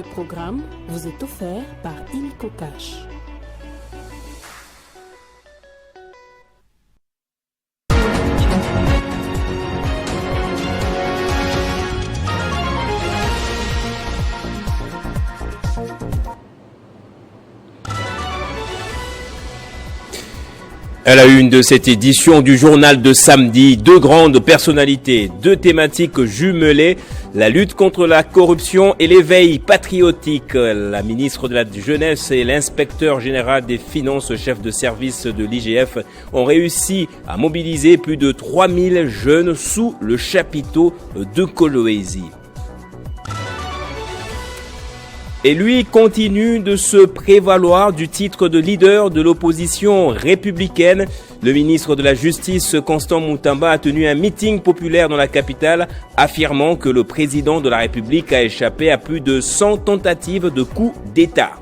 Ce programme vous est offert par Illico Cash. À la une de cette édition du journal de samedi, deux grandes personnalités, deux thématiques jumelées, la lutte contre la corruption et l'éveil patriotique. La ministre de la Jeunesse et l'inspecteur général des finances, chef de service de l'IGF, ont réussi à mobiliser plus de 3000 jeunes sous le chapiteau de Kolwezi. Et lui continue de se prévaloir du titre de leader de l'opposition républicaine. Le ministre de la Justice, Constant Moutamba, a tenu un meeting populaire dans la capitale, affirmant que le président de la République a échappé à plus de 100 tentatives de coup d'État.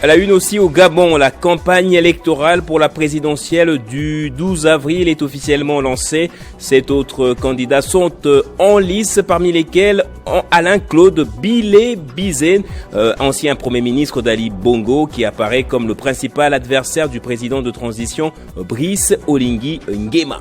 À la une aussi au Gabon, la campagne électorale pour la présidentielle du 12 avril est officiellement lancée. 7 autres candidats sont en lice, parmi lesquels Alain-Claude Bilé-Bizé, ancien Premier ministre d'Ali Bongo, qui apparaît comme le principal adversaire du président de transition Brice Oligui Nguema.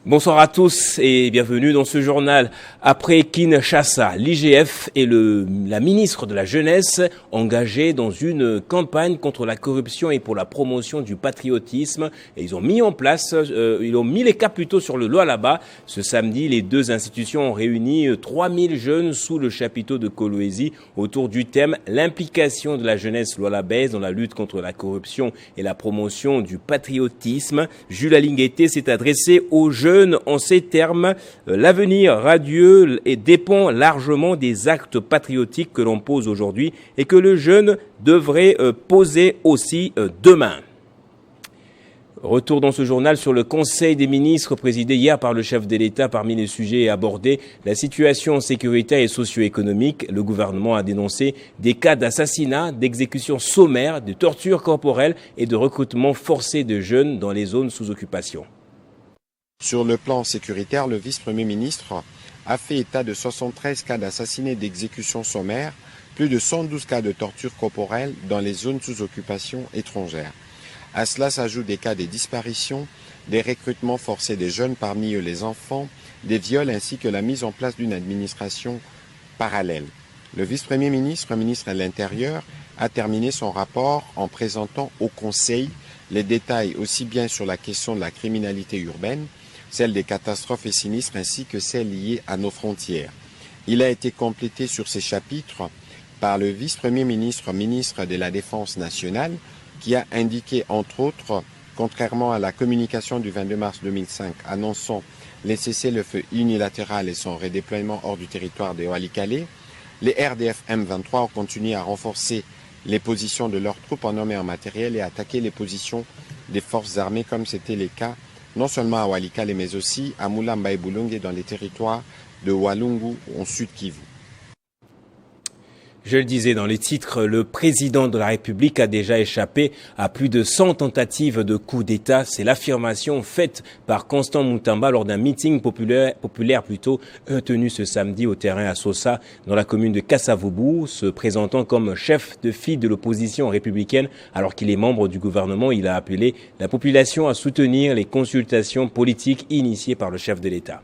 Bonsoir à tous et bienvenue dans ce journal. Après Kinshasa, l'IGF et la ministre de la Jeunesse engagés dans une campagne contre la corruption et pour la promotion du patriotisme. Et ils ont mis les cas plutôt sur le Lualaba. Ce samedi, les deux institutions ont réuni 3000 jeunes sous le chapiteau de Kolwezi autour du thème « L'implication de la jeunesse lualabaise dans la lutte contre la corruption et la promotion du patriotisme ». Jules Alingueté s'est adressé aux jeunes en ces termes, l'avenir radieux dépend largement des actes patriotiques que l'on pose aujourd'hui et que le jeune devrait poser aussi demain. Retour dans ce journal sur le Conseil des ministres présidé hier par le chef de l'État. Parmi les sujets abordés, la situation sécuritaire et socio-économique. Le gouvernement a dénoncé des cas d'assassinat, d'exécution sommaire, de torture corporelle et de recrutement forcé de jeunes dans les zones sous occupation. Sur le plan sécuritaire, le vice-premier ministre a fait état de 73 cas d'assassinats et d'exécutions sommaires, plus de 112 cas de torture corporelle dans les zones sous occupation étrangère. À cela s'ajoutent des cas de disparitions, des recrutements forcés des jeunes, parmi eux les enfants, des viols ainsi que la mise en place d'une administration parallèle. Le vice-premier ministre, ministre de l'Intérieur, a terminé son rapport en présentant au Conseil les détails aussi bien sur la question de la criminalité urbaine, celle des catastrophes et sinistres ainsi que celles liées à nos frontières. Il a été complété sur ces chapitres par le vice-premier ministre, ministre de la Défense nationale, qui a indiqué entre autres, contrairement à la communication du 22 mars 2005 annonçant les cessez-le-feu unilatéral et son redéploiement hors du territoire de Walikale, les RDF M23 ont continué à renforcer les positions de leurs troupes en hommes et en matériel et attaquer les positions des forces armées comme c'était le cas non seulement à Walikale mais aussi à Mulamba et Bulungu dans les territoires de Walungu en Sud Kivu. Je le disais dans les titres, le président de la République a déjà échappé à plus de 100 tentatives de coup d'État. C'est l'affirmation faite par Constant Moutamba lors d'un meeting populaire tenu ce samedi au terrain à Sosa dans la commune de Kassavubu, se présentant comme chef de file de l'opposition républicaine alors qu'il est membre du gouvernement. Il a appelé la population à soutenir les consultations politiques initiées par le chef de l'État.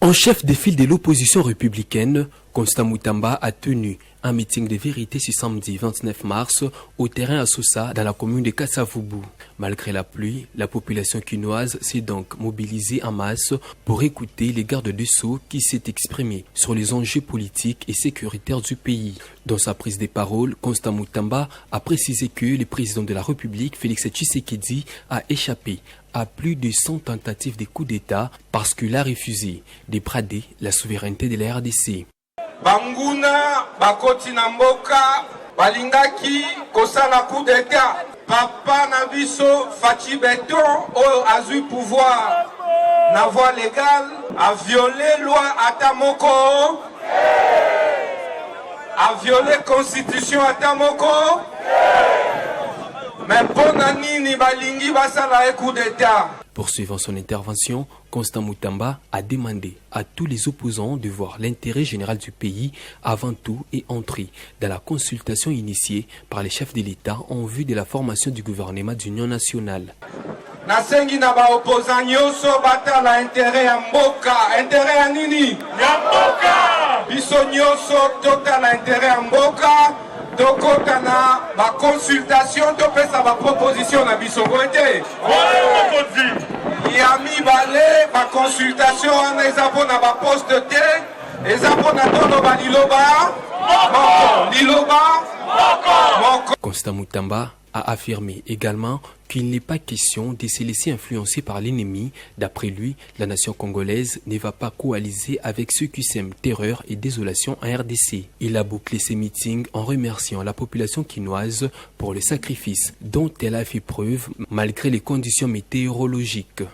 En chef de file de l'opposition républicaine, Constant Moutamba a tenu un meeting de vérité ce samedi 29 mars au terrain à Sosa dans la commune de Kassavubu. Malgré la pluie, la population quinoise s'est donc mobilisée en masse pour écouter les gardes des Sceaux qui s'est exprimé sur les enjeux politiques et sécuritaires du pays. Dans sa prise de parole, Constant Moutamba a précisé que le président de la République, Félix Tshisekedi, a échappé à plus de 100 tentatives de coup d'État parce qu'il a refusé de brader la souveraineté de la RDC. Banguna bakoti na mboka balingaki kosala coup d'État. Papa na biso Fachi Beton oyo azui pouvoir na voie légale a violé loi atamoko, a violé constitution atamoko. Mais pour nani ni balingi basala coup d'État. Poursuivant son intervention, Constant Moutamba a demandé à tous les opposants de voir l'intérêt général du pays avant tout et entrer dans la consultation initiée par les chefs de l'État en vue de la formation du gouvernement d'union nationale. Nasengi na ba opposant nyoso bata la intérêt ya mboka, intérêt ya nini? Ya mboka! Biso nyoso tota la intérêt ya mboka, tokota na ba consultation, topesa ba proposition na biso goete. Ya mibale ba consultation wana ezapo na ba poste te, ezapo na tono ba liloba, moko, liloba, moko. Constant Moutamba a affirmé également qu'il n'est pas question de se laisser influencer par l'ennemi. D'après lui, la nation congolaise ne va pas coaliser avec ceux qui sèment terreur et désolation en RDC. Il a bouclé ses meetings en remerciant la population quinoise pour le sacrifice dont elle a fait preuve malgré les conditions météorologiques.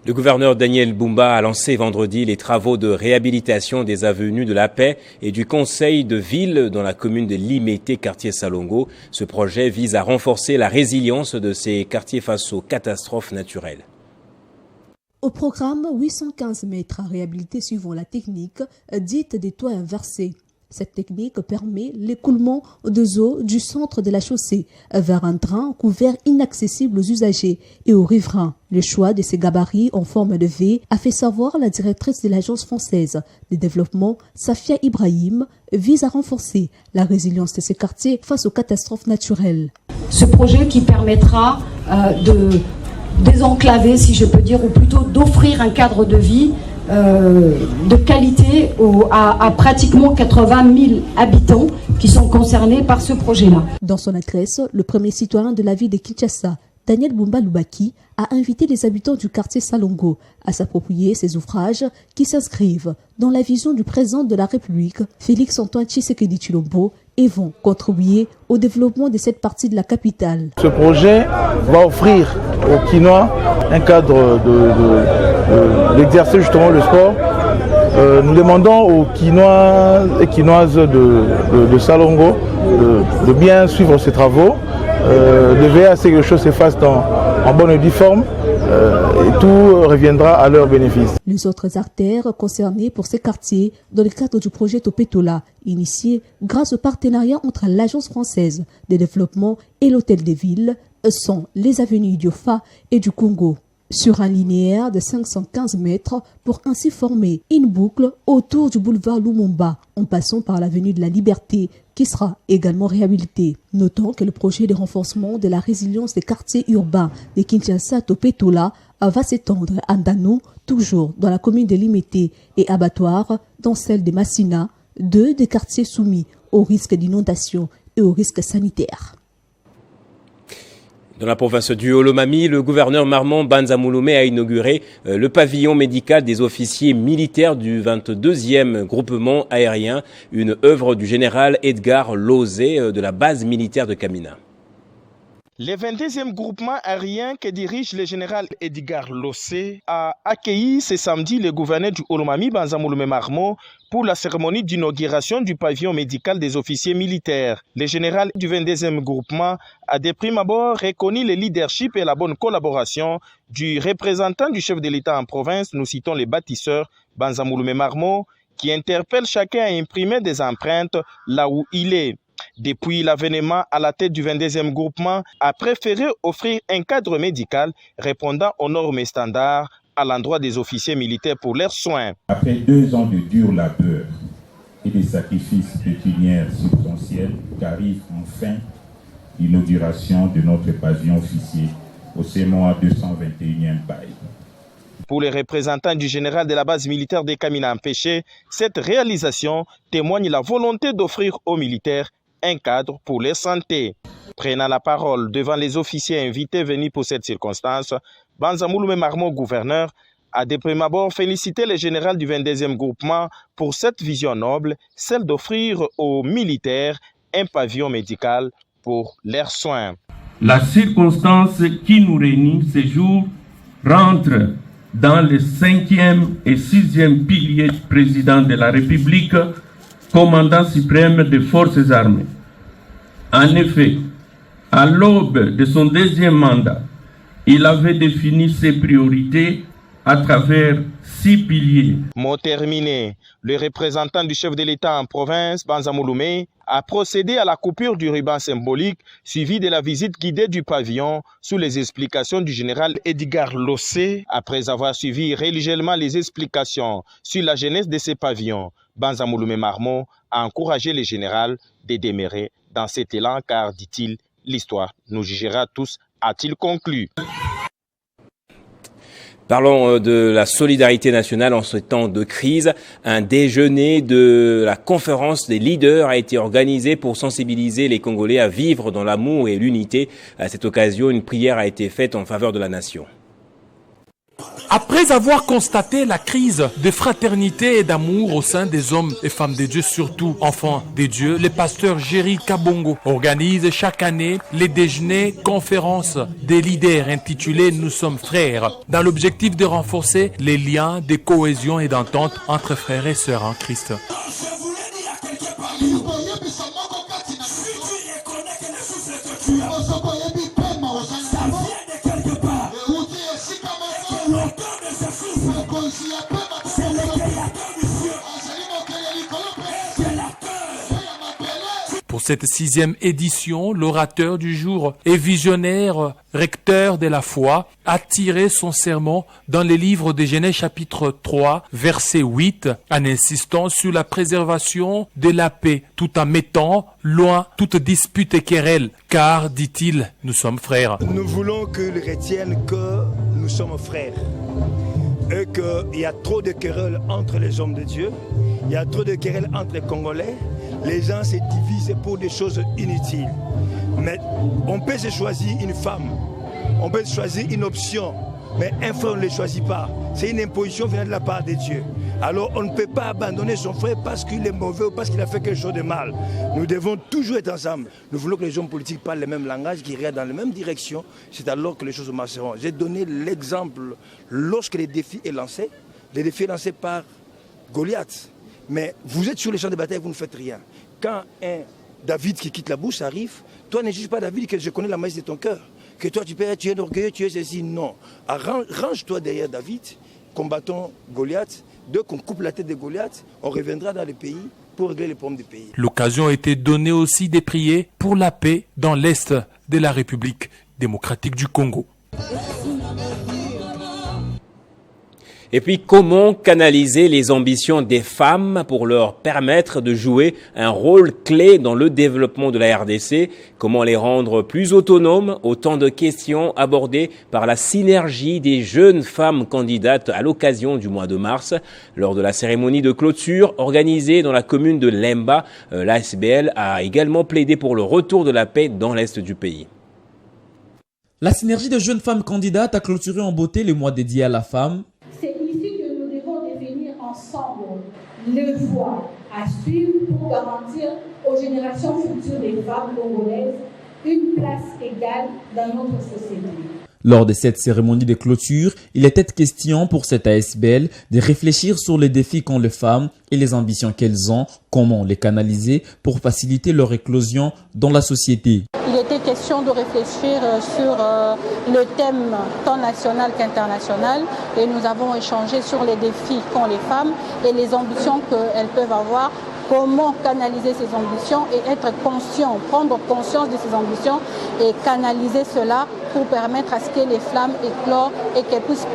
Le gouverneur Daniel Bumba a lancé vendredi les travaux de réhabilitation des avenues de la Paix et du conseil de ville dans la commune de Limete, quartier Salongo. Ce projet vise à renforcer la résilience de ces quartiers face aux catastrophes naturelles. Au programme, 815 mètres à réhabiliter suivant la technique dite des toits inversés. Cette technique permet l'écoulement des eaux du centre de la chaussée vers un drain couvert inaccessible aux usagers et aux riverains. Le choix de ces gabarits en forme de V a fait savoir la directrice de l'Agence française de développement, Safia Ibrahim, vise à renforcer la résilience de ces quartiers face aux catastrophes naturelles. Ce projet qui permettra de désenclaver, si je peux dire, ou plutôt d'offrir un cadre de vie de qualité à pratiquement 80 000 habitants qui sont concernés par ce projet-là. Dans son adresse, le premier citoyen de la ville de Kinshasa, Daniel Bumba Lubaki, a invité les habitants du quartier Salongo à s'approprier ces ouvrages qui s'inscrivent dans la vision du président de la République, Félix-Antoine Tshisekedi Tshilombo, et vont contribuer au développement de cette partie de la capitale. Ce projet va offrir aux Quinois un cadre d'exercer justement le sport. Nous demandons aux Quinois et Quinoises de Salongo de bien suivre ces travaux, de veiller à ce que les choses se fassent en bonne et due forme. Et tout reviendra à leur bénéfice. Les autres artères concernées pour ces quartiers dans le cadre du projet Topetola, initié grâce au partenariat entre l'Agence française de développement et l'Hôtel des Villes, sont les avenues d'Iofa et du Congo. Sur un linéaire de 515 mètres pour ainsi former une boucle autour du boulevard Lumumba en passant par l'avenue de la Liberté qui sera également réhabilitée. Notons que le projet de renforcement de la résilience des quartiers urbains de Kinshasa Topetola va s'étendre à Ndano, toujours dans la commune de Limete, et Abattoir dans celle de Massina, deux des quartiers soumis au risque d'inondation et au risque sanitaire. Dans la province du Olomami, le gouverneur Marmon Banza-Mouloumé a inauguré le pavillon médical des officiers militaires du 22e groupement aérien, une œuvre du général Edgar Lozé de la base militaire de Kamina. Le 22e groupement aérien que dirige le général Edgar Lozé a accueilli ce samedi le gouverneur du Olomami Banza-Mouloumé Marmon pour la cérémonie d'inauguration du pavillon médical des officiers militaires. Le général du 22e groupement a de prime abord reconnu le leadership et la bonne collaboration du représentant du chef de l'État en province, nous citons les bâtisseurs Banza-Mouloumé Marmon, qui interpelle chacun à imprimer des empreintes là où il est. Depuis l'avènement à la tête du 22e groupement, a préféré offrir un cadre médical répondant aux normes et standards à l'endroit des officiers militaires pour leurs soins. Après 2 ans de dur labeur et des sacrifices pécuniaires substantiels, qu'arrive enfin l'inauguration de notre pavillon officier au CMOA 221e bail. Pour les représentants du général de la base militaire de Kamina Empêché, cette réalisation témoigne la volonté d'offrir aux militaires un cadre pour leur santé. Prenant la parole devant les officiers invités venus pour cette circonstance, Banza-Mouloumé Marmon, gouverneur, a de prime abord félicité le général du 22e groupement pour cette vision noble, celle d'offrir aux militaires un pavillon médical pour leurs soins. La circonstance qui nous réunit ce jour rentre dans le 5e et 6e pilier du président de la République, commandant suprême des forces armées. En effet, à l'aube de son 2e mandat, Il avait défini ses priorités à travers 6 piliers. Mot terminé, le représentant du chef de l'État en province, Banza Mouloumé, a procédé à la coupure du ruban symbolique, suivi de la visite guidée du pavillon sous les explications du général Edgar Lossé. Après avoir suivi religieusement les explications sur la genèse de ces pavillons, Banza Mouloumé Marmot a encouragé le général de demeurer dans cet élan car, dit-il, l'histoire nous jugera tous, a-t-il conclu. Parlons de la solidarité nationale en ce temps de crise. Un déjeuner de la conférence des leaders a été organisé pour sensibiliser les Congolais à vivre dans l'amour et l'unité. À cette occasion, une prière a été faite en faveur de la nation. Après avoir constaté la crise de fraternité et d'amour au sein des hommes et femmes de Dieu, surtout enfants de Dieu, le pasteur Jerry Kabongo organise chaque année les déjeuners conférences des leaders intitulés « Nous sommes frères » dans l'objectif de renforcer les liens de cohésion et d'entente entre frères et sœurs en Christ. Pour cette 6e édition, l'orateur du jour et visionnaire recteur de la foi a tiré son sermon dans les livres de Genèse chapitre 3, verset 8, en insistant sur la préservation de la paix, tout en mettant loin toute dispute et querelle, car, dit-il, nous sommes frères. Nous voulons qu'ils retiennent que nous sommes frères et qu'il y a trop de querelles entre les hommes de Dieu, il y a trop de querelles entre les Congolais. Les gens se divisent pour des choses inutiles. Mais on peut se choisir une femme, on peut choisir une option, mais un frère, on ne le choisit pas. C'est une imposition venant de la part de Dieu. Alors on ne peut pas abandonner son frère parce qu'il est mauvais ou parce qu'il a fait quelque chose de mal. Nous devons toujours être ensemble. Nous voulons que les hommes politiques parlent le même langage, qu'ils regardent dans la même direction. C'est alors que les choses marcheront. J'ai donné l'exemple lorsque le défi est lancé. Le défi est lancé par Goliath. Mais vous êtes sur les champs de bataille, vous ne faites rien. Quand un David qui quitte la bourse arrive, toi ne juge pas David que je connais la maïs de ton cœur. Que toi tu peux être, tu es orgueilleux, tu es ceci. Non. Range-toi derrière David, combattons Goliath. Dès qu'on coupe la tête de Goliath, on reviendra dans le pays pour régler les problèmes du pays. L'occasion a été donnée aussi de prier pour la paix dans l'Est de la République démocratique du Congo. Et puis, comment canaliser les ambitions des femmes pour leur permettre de jouer un rôle clé dans le développement de la RDC? Comment les rendre plus autonomes? Autant de questions abordées par la synergie des jeunes femmes candidates à l'occasion du mois de mars. Lors de la cérémonie de clôture organisée dans la commune de Lemba, l'ASBL a également plaidé pour le retour de la paix dans l'est du pays. La synergie des jeunes femmes candidates a clôturé en beauté le mois dédié à la femme. C'est ici que nous devons définir ensemble les voies à suivre pour garantir aux générations futures des femmes congolaises une place égale dans notre société. Lors de cette cérémonie de clôture, il était question pour cette ASBL de réfléchir sur les défis qu'ont les femmes et les ambitions qu'elles ont, comment les canaliser pour faciliter leur éclosion dans la société. Il était question de réfléchir sur le thème tant national qu'international et nous avons échangé sur les défis qu'ont les femmes et les ambitions qu'elles peuvent avoir. Comment canaliser ces ambitions et être conscient, prendre conscience de ces ambitions et canaliser cela pour permettre à ce que les femmes éclorent et qu'elles puissent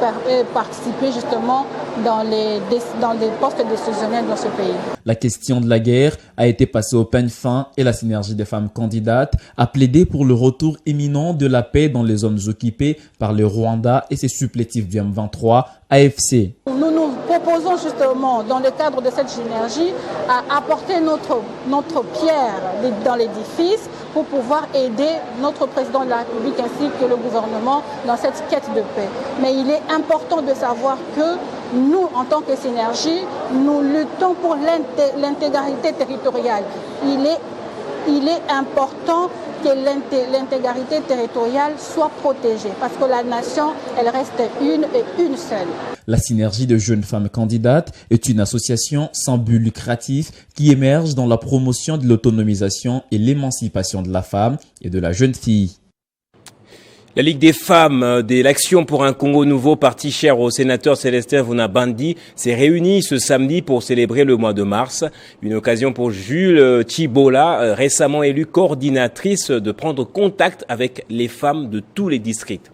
participer justement dans des postes décisionnels dans ce pays. La question de la guerre a été passée au peigne fin et la synergie des femmes candidates a plaidé pour le retour imminent de la paix dans les zones occupées par le Rwanda et ses supplétifs du M23 AFC. Nous nous proposons justement, dans le cadre de cette synergie, à apporter notre pierre dans l'édifice pour pouvoir aider notre président de la République ainsi que le gouvernement dans cette quête de paix. Mais il est important de savoir que nous, en tant que synergie, nous luttons pour l'intégralité territoriale. Il est important que l'intégrité territoriale soit protégée parce que la nation, elle reste une et une seule. La synergie de jeunes femmes candidates est une association sans but lucratif qui émerge dans la promotion de l'autonomisation et l'émancipation de la femme et de la jeune fille. La Ligue des femmes de l'Action pour un Congo nouveau, parti cher au sénateur Célestin Vunabandi, s'est réunie ce samedi pour célébrer le mois de mars. Une occasion pour Jules Chibola, récemment élue coordinatrice, de prendre contact avec les femmes de tous les districts.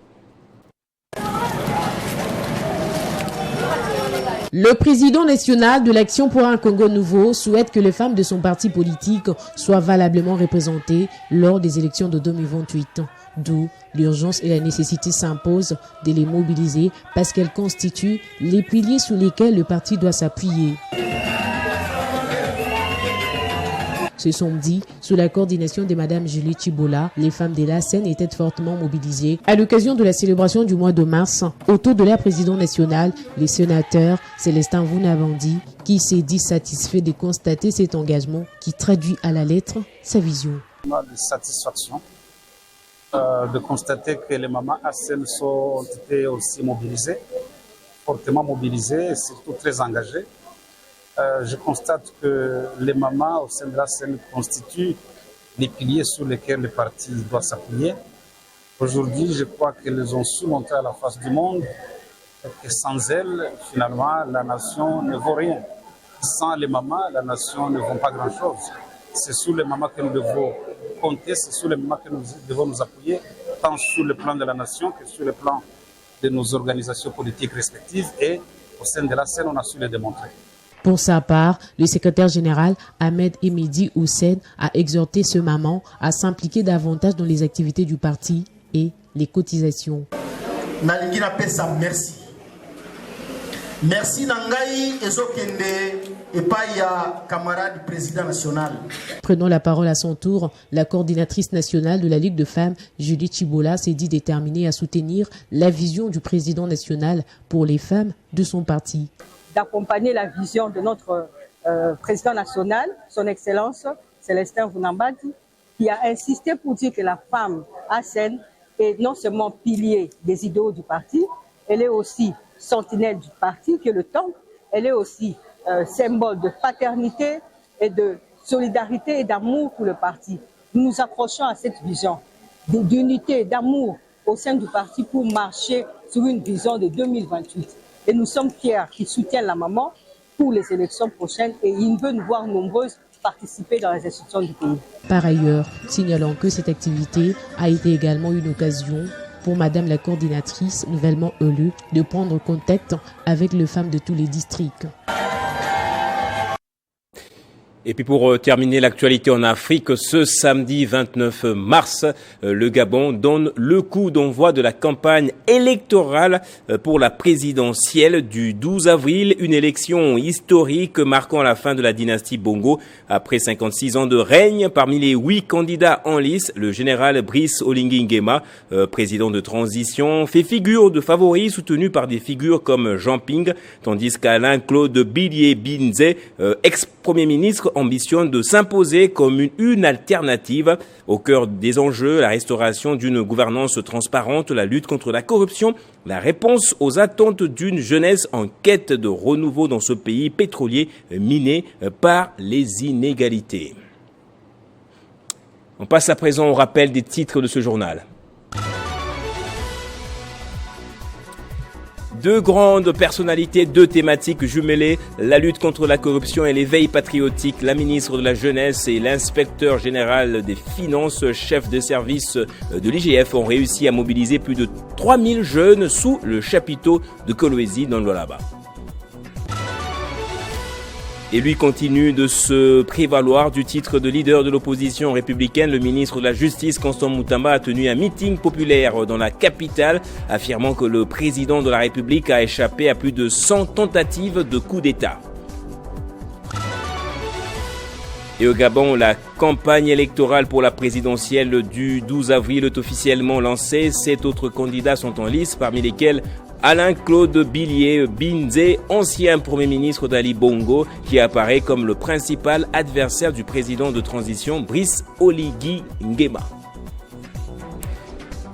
Le président national de l'Action pour un Congo nouveau souhaite que les femmes de son parti politique soient valablement représentées lors des élections de 2028. D'où l'urgence et la nécessité s'imposent de les mobiliser parce qu'elles constituent les piliers sur lesquels le parti doit s'appuyer. Ce samedi, sous la coordination de Madame Julie Chibola, les femmes de la scène étaient fortement mobilisées à l'occasion de la célébration du mois de mars autour de leur président national, les sénateurs Célestin Vunabandi, qui s'est dit satisfait de constater cet engagement qui traduit à la lettre sa vision. De satisfaction de constater que les mamans ASEN ont été aussi mobilisées, fortement mobilisées et surtout très engagées. Je constate que les mamans au sein de la scène constituent les piliers sur lesquels le parti doit s'appuyer. Aujourd'hui, je crois qu'elles ont su montrer à la face du monde que sans elles, finalement, la nation ne vaut rien. Sans les mamans, la nation ne vaut pas grand-chose. C'est sur les mamans que nous devons compter, c'est sur les mamans que nous devons nous appuyer, tant sur le plan de la nation que sur le plan de nos organisations politiques respectives. Et au sein de la scène, on a su le démontrer. Pour sa part, le secrétaire général Ahmed Emedi Houssen a exhorté ce maman à s'impliquer davantage dans les activités du parti et les cotisations. Nalingi na pesa merci. Merci nangai ezokende epai ya camarade président national. Prenant la parole à son tour, la coordinatrice nationale de la Ligue de femmes, Julie Chibola, s'est dit déterminée à soutenir la vision du président national pour les femmes de son parti. D'accompagner la vision de notre président national, son Excellence Célestin Vunabandi, qui a insisté pour dire que la femme ASEN est non seulement pilier des idéaux du parti, elle est aussi sentinelle du parti, qui est le temple, elle est aussi symbole de paternité et de solidarité et d'amour pour le parti. Nous nous accrochons à cette vision d'unité, d'amour au sein du parti pour marcher sur une vision de 2028. Et nous sommes fiers qu'ils soutiennent la maman pour les élections prochaines et ils veulent nous voir nombreuses participer dans les institutions du pays. Par ailleurs, signalons que cette activité a été également une occasion pour Madame la coordinatrice nouvellement élue de prendre contact avec les femmes de tous les districts. Et puis pour terminer l'actualité en Afrique, ce samedi 29 mars, le Gabon donne le coup d'envoi de la campagne électorale pour la présidentielle du 12 avril, une élection historique marquant la fin de la dynastie Bongo. Après 56 ans de règne, parmi les 8 candidats en lice, le général Brice Oligui Nguema, président de transition, fait figure de favori soutenu par des figures comme Jean Ping, tandis qu'Alain Claude Billié Binze, ex-premier ministre, ambitionne de s'imposer comme une alternative. Au cœur des enjeux, la restauration d'une gouvernance transparente, la lutte contre la corruption, la réponse aux attentes d'une jeunesse en quête de renouveau dans ce pays pétrolier miné par les inégalités. On passe à présent au rappel des titres de ce journal. Deux grandes personnalités, deux thématiques jumelées, la lutte contre la corruption et l'éveil patriotique. La ministre de la Jeunesse et l'inspecteur général des Finances, chef de service de l'IGF, ont réussi à mobiliser plus de 3000 jeunes sous le chapiteau de Kolwezi dans le Lualaba. Et lui continue de se prévaloir du titre de leader de l'opposition républicaine. Le ministre de la Justice, Constant Moutamba, a tenu un meeting populaire dans la capitale, affirmant que le président de la République a échappé à plus de 100 tentatives de coup d'État. Et au Gabon, la campagne électorale pour la présidentielle du 12 avril est officiellement lancée. 7 autres candidats sont en lice, parmi lesquels Alain Claude Billié Binze, ancien Premier ministre d'Ali Bongo, qui apparaît comme le principal adversaire du président de transition Brice Oligui Nguema.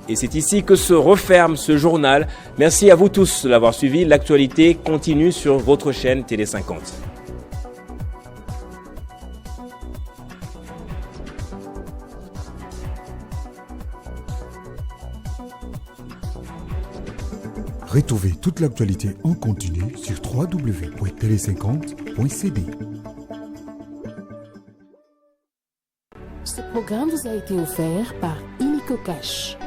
Et c'est ici que se referme ce journal. Merci à vous tous de l'avoir suivi. L'actualité continue sur votre chaîne Télé 50. Retrouvez toute l'actualité en continu sur www.tele50.cd. Ce programme vous a été offert par Illico Cash.